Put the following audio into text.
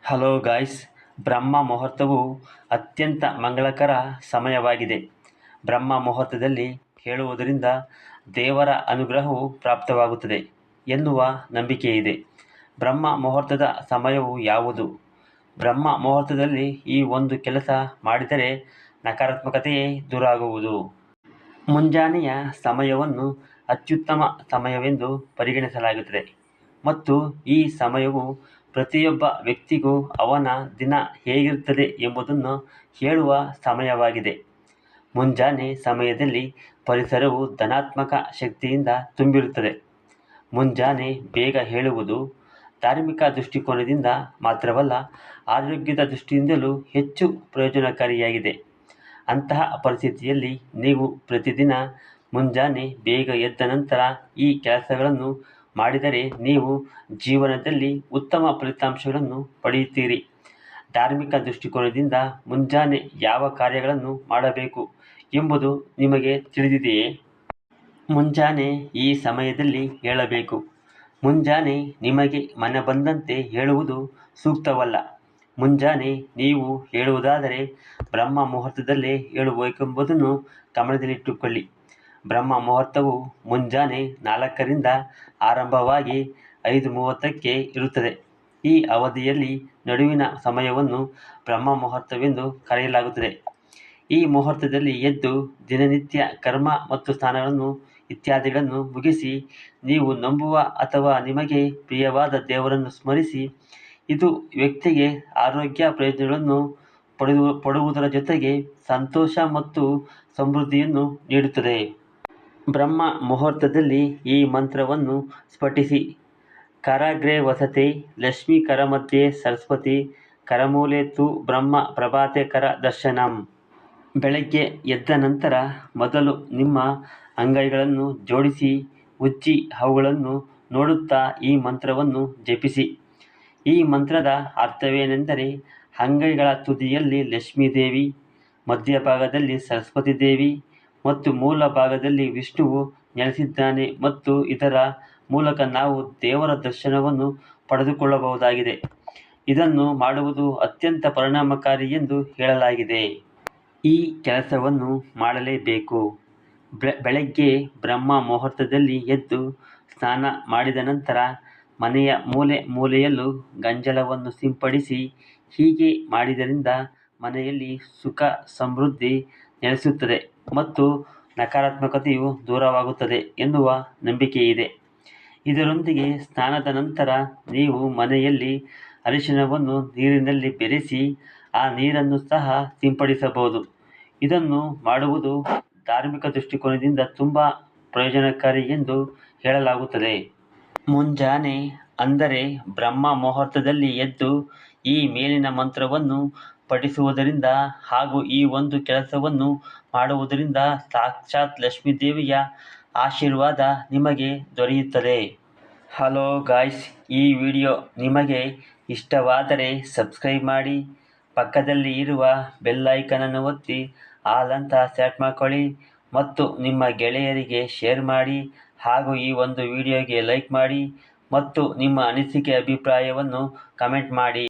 Hello guys, ಬ್ರಹ್ಮ ಮುಹೂರ್ತವು ಅತ್ಯಂತ ಮಂಗಳಕರ ಸಮಯವಾಗಿದೆ. ಬ್ರಹ್ಮ ಮುಹೂರ್ತದಲ್ಲಿ ಹೇಳುವುದರಿಂದ ದೇವರ ಅನುಗ್ರಹವು ಪ್ರಾಪ್ತವಾಗುತ್ತದೆ ಎನ್ನುವ ನಂಬಿಕೆಯಿದೆ. ಬ್ರಹ್ಮ ಮುಹೂರ್ತದ ಸಮಯವು ಯಾವುದು? ಬ್ರಹ್ಮ ಮುಹೂರ್ತದಲ್ಲಿ ಈ ಒಂದು ಕೆಲಸ ಮಾಡಿದರೆ ನಕಾರಾತ್ಮಕತೆಯೇ ದೂರಾಗುವುದು. ಮುಂಜಾನೆಯ ಸಮಯವನ್ನು ಅತ್ಯುತ್ತಮ ಸಮಯವೆಂದು ಪರಿಗಣಿಸಲಾಗುತ್ತದೆ ಮತ್ತು ಈ ಸಮಯವು ಪ್ರತಿಯೊಬ್ಬ ವ್ಯಕ್ತಿಗೂ ಅವನ ದಿನ ಹೇಗಿರುತ್ತದೆ ಎಂಬುದನ್ನು ಹೇಳುವ ಸಮಯವಾಗಿದೆ. ಮುಂಜಾನೆ ಸಮಯದಲ್ಲಿ ಪರಿಸರವು ಧನಾತ್ಮಕ ಶಕ್ತಿಯಿಂದ ತುಂಬಿರುತ್ತದೆ. ಮುಂಜಾನೆ ಬೇಗ ಏಳುವುದು ಧಾರ್ಮಿಕ ದೃಷ್ಟಿಕೋನದಿಂದ ಮಾತ್ರವಲ್ಲ, ಆರೋಗ್ಯದ ದೃಷ್ಟಿಯಿಂದಲೂ ಹೆಚ್ಚು ಪ್ರಯೋಜನಕಾರಿಯಾಗಿದೆ. ಅಂತಹ ಪರಿಸ್ಥಿತಿಯಲ್ಲಿ ನೀವು ಪ್ರತಿದಿನ ಮುಂಜಾನೆ ಬೇಗ ಎದ್ದ ನಂತರ ಈ ಕೆಲಸಗಳನ್ನು ಮಾಡಿದರೆ ನೀವು ಜೀವನದಲ್ಲಿ ಉತ್ತಮ ಫಲಿತಾಂಶಗಳನ್ನು ಪಡೆಯುತ್ತೀರಿ. ಧಾರ್ಮಿಕ ದೃಷ್ಟಿಕೋನದಿಂದ ಮುಂಜಾನೆ ಯಾವ ಕಾರ್ಯಗಳನ್ನು ಮಾಡಬೇಕು ಎಂಬುದು ನಿಮಗೆ ತಿಳಿದಿದೆಯೇ? ಮುಂಜಾನೆ ಈ ಸಮಯದಲ್ಲಿ ಏಳಬೇಕು. ಮುಂಜಾನೆ ನಿಮಗೆ ಮನಬಂದಂತೆ ಏಳುವುದು ಸೂಕ್ತವಲ್ಲ. ಮುಂಜಾನೆ ನೀವು ಏಳುವುದಾದರೆ ಬ್ರಹ್ಮ ಮುಹೂರ್ತದಲ್ಲೇ ಏಳಬೇಕೆಂಬುದನ್ನು ಗಮನದಲ್ಲಿಟ್ಟುಕೊಳ್ಳಿ. ಬ್ರಹ್ಮ ಮುಹೂರ್ತವು ಮುಂಜಾನೆ 4ರಿಂದ ಆರಂಭವಾಗಿ 5:30ಕ್ಕೆ ಇರುತ್ತದೆ. ಈ ಅವಧಿಯಲ್ಲಿ ನಡುವಿನ ಸಮಯವನ್ನು ಬ್ರಹ್ಮ ಮುಹೂರ್ತವೆಂದು ಕರೆಯಲಾಗುತ್ತದೆ. ಈ ಮುಹೂರ್ತದಲ್ಲಿ ಎದ್ದು ದಿನನಿತ್ಯ ಕರ್ಮ ಮತ್ತು ಸ್ನಾನಗಳನ್ನು ಇತ್ಯಾದಿಗಳನ್ನು ಮುಗಿಸಿ ನೀವು ನಂಬುವ ಅಥವಾ ನಿಮಗೆ ಪ್ರಿಯವಾದ ದೇವರನ್ನು ಸ್ಮರಿಸಿ. ಇದು ವ್ಯಕ್ತಿಗೆ ಆರೋಗ್ಯ ಪ್ರಯೋಜನಗಳನ್ನು ಪಡುವುದರ ಜೊತೆಗೆ ಸಂತೋಷ ಮತ್ತು ಸಮೃದ್ಧಿಯನ್ನು ನೀಡುತ್ತದೆ. ಬ್ರಹ್ಮ ಮುಹೂರ್ತದಲ್ಲಿ ಈ ಮಂತ್ರವನ್ನು ಸ್ಫಟಿಸಿ: ಕರಾಗ್ರೆ ವಸತೆ ಲಕ್ಷ್ಮೀ ಕರಮಧ್ಯೆ ಸರಸ್ವತಿ ಕರಮೂಲೆ ತು ಬ್ರಹ್ಮ ಪ್ರಭಾತೆ ಕರ ದರ್ಶನಂ. ಬೆಳಗ್ಗೆ ಎದ್ದ ನಂತರ ಮೊದಲು ನಿಮ್ಮ ಅಂಗೈಗಳನ್ನು ಜೋಡಿಸಿ ಉಜ್ಜಿ ಅವುಗಳನ್ನು ನೋಡುತ್ತಾ ಈ ಮಂತ್ರವನ್ನು ಜಪಿಸಿ. ಈ ಮಂತ್ರದ ಅರ್ಥವೇನೆಂದರೆ, ಅಂಗೈಗಳ ತುದಿಯಲ್ಲಿ ಲಕ್ಷ್ಮೀದೇವಿ, ಮಧ್ಯಭಾಗದಲ್ಲಿ ಸರಸ್ವತಿ ದೇವಿ ಮತ್ತು ಮೂಲ ಭಾಗದಲ್ಲಿ ವಿಷ್ಣುವು ನೆಲೆಸಿದ್ದಾನೆ ಮತ್ತು ಇದರ ಮೂಲಕ ನಾವು ದೇವರ ದರ್ಶನವನ್ನು ಪಡೆದುಕೊಳ್ಳಬಹುದಾಗಿದೆ. ಇದನ್ನು ಮಾಡುವುದು ಅತ್ಯಂತ ಪರಿಣಾಮಕಾರಿ ಎಂದು ಹೇಳಲಾಗಿದೆ. ಈ ಕೆಲಸವನ್ನು ಮಾಡಲೇಬೇಕು. ಬೆಳಗ್ಗೆ ಬ್ರಹ್ಮ ಮುಹೂರ್ತದಲ್ಲಿ ಎದ್ದು ಸ್ನಾನ ಮಾಡಿದ ನಂತರ ಮನೆಯ ಮೂಲೆ ಮೂಲೆಯಲ್ಲೂ ಗಂಜಲವನ್ನು ಸಿಂಪಡಿಸಿ. ಹೀಗೆ ಮಾಡಿದ್ದರಿಂದ ಮನೆಯಲ್ಲಿ ಸುಖ ಸಮೃದ್ಧಿ ನೆಲೆಸುತ್ತದೆ ಮತ್ತು ನಕಾರಾತ್ಮಕತೆಯು ದೂರವಾಗುತ್ತದೆ ಎನ್ನುವ ನಂಬಿಕೆಯಿದೆ. ಇದರೊಂದಿಗೆ ಸ್ನಾನದ ನಂತರ ನೀವು ಮನೆಯಲ್ಲಿ ಅರಿಶಿನವನ್ನು ನೀರಿನಲ್ಲಿ ಬೆರೆಸಿ ಆ ನೀರನ್ನು ಸಹ ಸಿಂಪಡಿಸಬಹುದು. ಇದನ್ನು ಮಾಡುವುದು ಧಾರ್ಮಿಕ ದೃಷ್ಟಿಕೋನದಿಂದ ತುಂಬಾ ಪ್ರಯೋಜನಕಾರಿ ಎಂದು ಹೇಳಲಾಗುತ್ತದೆ. ಮುಂಜಾನೆ ಅಂದರೆ ಬ್ರಹ್ಮ ಮುಹೂರ್ತದಲ್ಲಿ ಎದ್ದು ಈ ಮೇಲಿನ ಮಂತ್ರವನ್ನು ಪಠಿಸುವುದರಿಂದ ಹಾಗೂ ಈ ಒಂದು ಕೆಲಸವನ್ನು ಮಾಡುವುದರಿಂದ ಸಾಕ್ಷಾತ್ ಲಕ್ಷ್ಮೀದೇವಿಯ ಆಶೀರ್ವಾದ ನಿಮಗೆ ದೊರೆಯುತ್ತದೆ. ಹಲೋ ಗಾಯ್ಸ್, ಈ ವಿಡಿಯೋ ನಿಮಗೆ ಇಷ್ಟವಾದರೆ ಸಬ್ಸ್ಕ್ರೈಬ್ ಮಾಡಿ, ಪಕ್ಕದಲ್ಲಿ ಇರುವ ಬೆಲ್ ಐಕಾನ್ ಅನ್ನು ಒತ್ತಿ ಆಲ್ ಅಂತ ಸೆಟ್ ಮಾಡ್ಕೊಳ್ಳಿ ಮತ್ತು ನಿಮ್ಮ ಗೆಳೆಯರಿಗೆ ಶೇರ್ ಮಾಡಿ ಹಾಗೂ ಈ ಒಂದು ವಿಡಿಯೋಗೆ ಲೈಕ್ ಮಾಡಿ ಮತ್ತು ನಿಮ್ಮ ಅನಿಸಿಕೆ ಅಭಿಪ್ರಾಯವನ್ನು ಕಮೆಂಟ್ ಮಾಡಿ.